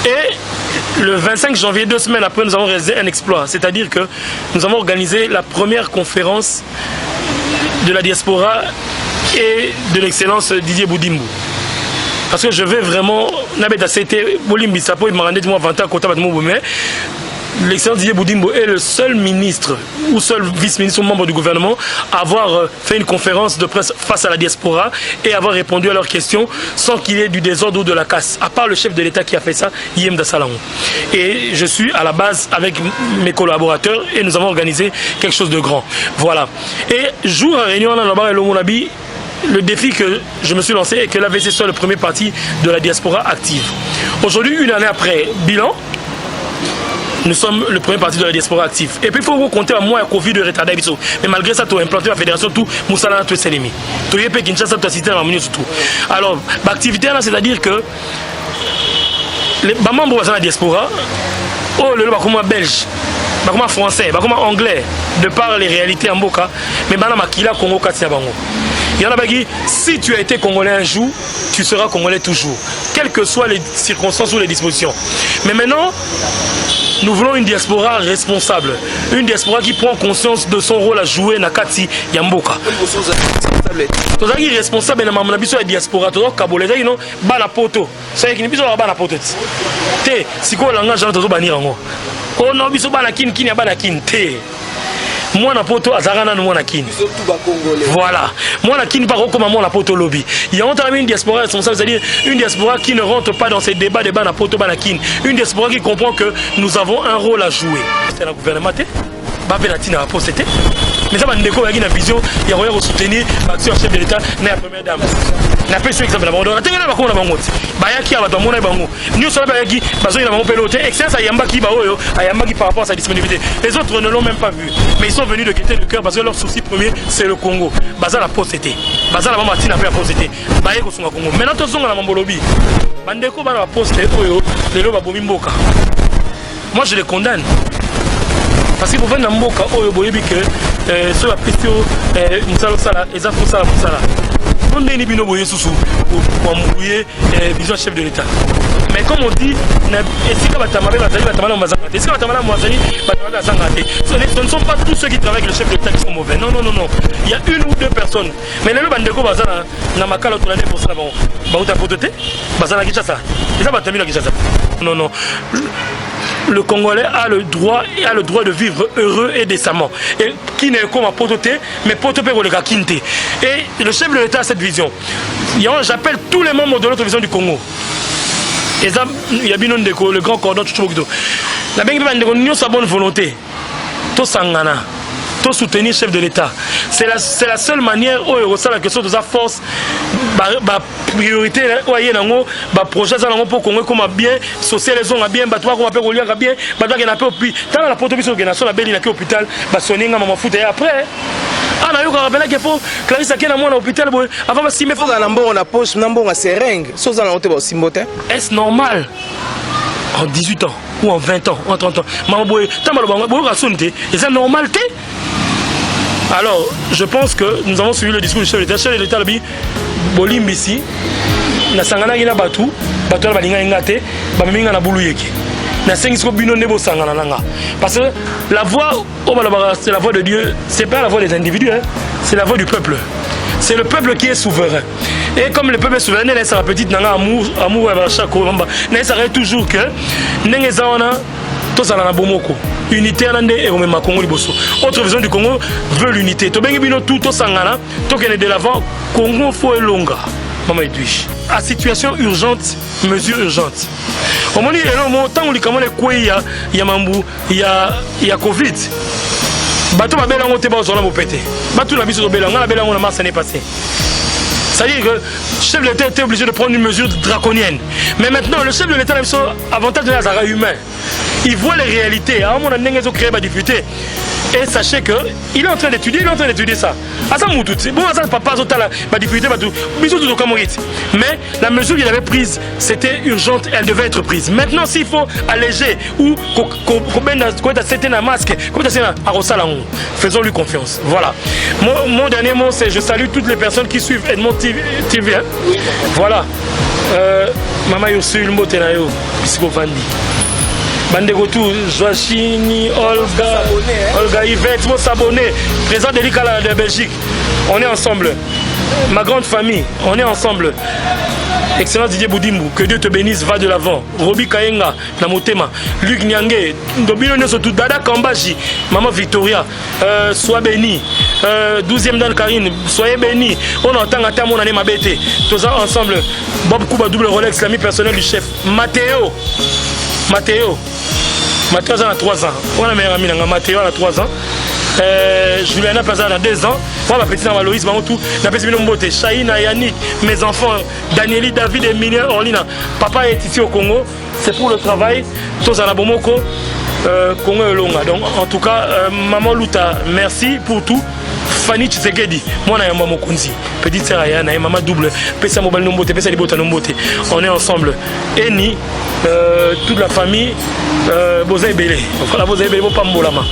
Et le 25 janvier, 2 semaines après, nous avons réalisé un exploit. C'est-à-dire que nous avons organisé la première conférence de la diaspora et de l'excellence Didier Boudimbo. Parce que je vais vraiment... L'excellent Didier Boudimbo est le seul ministre ou seul vice-ministre ou membre du gouvernement à avoir fait une conférence de presse face à la diaspora et avoir répondu à leurs questions sans qu'il y ait du désordre ou de la casse. À part le chef de l'État qui a fait ça, Yem Dassalang. Et je suis à la base avec mes collaborateurs et nous avons organisé quelque chose de grand. Voilà. Et jour à réunion, le défi que je me suis lancé est que l'AVC soit le premier parti de la diaspora active. Aujourd'hui, une année après, bilan. Nous sommes le premier parti de la diaspora active. Et puis il faut compter à moi à Covid de retard. Mais malgré ça, tu as implanté la fédération, tout, Moussala, tu es Selemi. Tu es Kinshasa, tu as cité la surtout. Alors, l'activité, c'est-à-dire que les membres de la diaspora, oh, le belge, français, anglais, de par les réalités en Boka, mais Makila, Congo, Katsiabango. Il y en a qui, si tu as été congolais un jour, tu seras congolais toujours, quelles que soient les circonstances ou les dispositions. Mais maintenant, nous voulons une diaspora responsable, une diaspora qui prend conscience de son rôle à jouer dans Kati Yamboka. Tu es responsable de la diaspora, tu es Kabolais, tu es poto. C'est qui n'est pas un poto. Si tu es langage, tu es banir. Oh non, tu es banakin, qui n'est pas banakin. Moi na poto azarana nous na kin. Voilà. Moi na kin pas comme moi na poto lobby. Il y a une diaspora responsable, c'est-à-dire une diaspora qui ne rentre pas dans ces débats na poto banakin. Une diaspora qui comprend que nous avons un rôle à jouer. C'est le gouvernement Babelatina a posté. Mais ça va nous découvrir une vision, il y a rien à soutenir l'action chef de l'État la première dame. Na pas sur exemple d'abord. Tengela ba kona bango. Baya ki aba tomona bango. Nous sommes ba ki bazo ina bango pelote. Excellence ayamba ki ba oyo, ayamba ki par rapport à sa disponibilité. Les autres ne l'ont même pas vu. Mais ils sont venus de quitter le cœur parce que leur souci premier c'est le Congo. Baza la posté. Baza la mama tina pe posté. Baye ko sunga Congo. Maintenant to zonga na mambolobi. Bandeko ba la posté oyo, lelo ba bomi mboka. Moi je les condamne. Parce que pour faire Namboka, sur la question, on n'est ni bino boye sous pour mouiller vision chef de l'État. Mais comme on dit, ce ne sont pas tous ceux qui travaillent avec le chef de l'État qui sont mauvais. Non, non, non, non. Il y a une ou deux personnes. Mais les bandeko bazana na makala tourner pour ça bon. Ba uta potote, bazana kichasa. Et ça va terminer kichasa. Non, non. Le Congolais a le droit de vivre heureux et décemment. Et qui n'est comme à Pototé, mais Pototé pour le Kinte. Et le chef de l'État a cette vision. J'appelle tous les membres de l'autre vision du Congo. Et ça, il y a bien le grand cordon Tchouboukdo. La bonne volonté. Tout sangana. Tout soutenir le chef de l'État. C'est la seule manière où il ressent la question de sa force, priorité, projet pour Congo comme bien, social les gens bien, battoir comme appelle Goliath bien, battoir qui n'a pas pu. Tant la protection qui n'a pas la belle qui hôpital, soigner maman foot et après. Ah na yo ka rappela que faut Clarisse qui est dans l'hôpital avant si me faut dans l'ambon on a poche n'ambon à seringue, sans en honte aussi motin. Est-ce normal? En 18 ans ou en 20 ans, en 30 ans, maman boy, tant mal boy raconter, est-ce normal? Alors, je pense que nous avons suivi le discours du chef de l'État. Le chef de l'État a dit Bolimbisi, na sangana gina batu, batu la balinga ingate, bamiminga na buluyeki. Na sengisko bino nebo sangana nanga. Parce que la voix, c'est la voix de Dieu, c'est pas la voix des individus, hein, c'est la voix du peuple. C'est le peuple qui est souverain. Et comme le peuple est souverain, il laisse la petite nanga amour à chaque combat. Il s'arrête toujours que Nengezaona. Tout ça, bomoko. Unité et Congo liboso. Autre vision du Congo veut l'unité. To bengi bino tout sangana, to kene de l'avant, Congo faut longa. Maman Edwige. À situation urgente, mesure urgente. Au moment où tant on comment les quoi il y a mambu, il y a Covid. Bateau ba belango te ba zona mo pété. Bateau la biso belango, la belango na mars année passée. C'est-à-dire que le chef de l'État était obligé de prendre une mesure draconienne. Mais maintenant, le chef de l'État a avantage de l'Azara humain. Il voit les réalités. À un moment donné, ils ont créé ma député. Et sachez qu'il est en train d'étudier, ça. Bon, ça, papa, ma député, mais la mesure qu'il avait prise, c'était urgente, elle devait être prise. Maintenant, s'il faut alléger ou un masque, faisons-lui confiance. Voilà. Mon dernier mot, c'est je salue toutes les personnes qui suivent Edmond TV. Voilà. Maman Yosul mbote na yo bisiko vandi. Bandeko tout Joachini, Olga Yvette, mon s'abonner, président de l'ICALA de Belgique. On est ensemble. Ma grande famille, on est ensemble. Excellence Didier Boudimou, que Dieu te bénisse, va de l'avant. Roby Kayenga, Namotema, Luc Nyangé, Dobino Nyosotou, Dada Kambaji, Maman Victoria, sois béni. 12e Dan Karine, soyez bénis. On entend à ta mon année ma bête. Tous ensemble. Bob Kouba, double Rolex, l'ami personnel du chef. Mathéo a 3 ans. On a meilleur ami, Mathéo a 3 ans. Juliana Pazan a 2 ans. Moi, ma petite Loïs, tout. La petite Mbote, Chahina, Yannick, mes enfants, Danieli, David, Emilien, Orlina. Papa est ici au Congo. C'est pour le travail. Tous à la Bomoko, Congo et Longa. Donc, en tout cas, Maman Luta, merci pour tout. Fanny Tshisekedi, moi na maman Konzi, petite sœur Ayana, maman double, pesa mobile nombote, pesa libota nombote. On est ensemble. Eni, toute la famille, Bozaï Belé. Voilà, Bozaï Belé, Pambolama.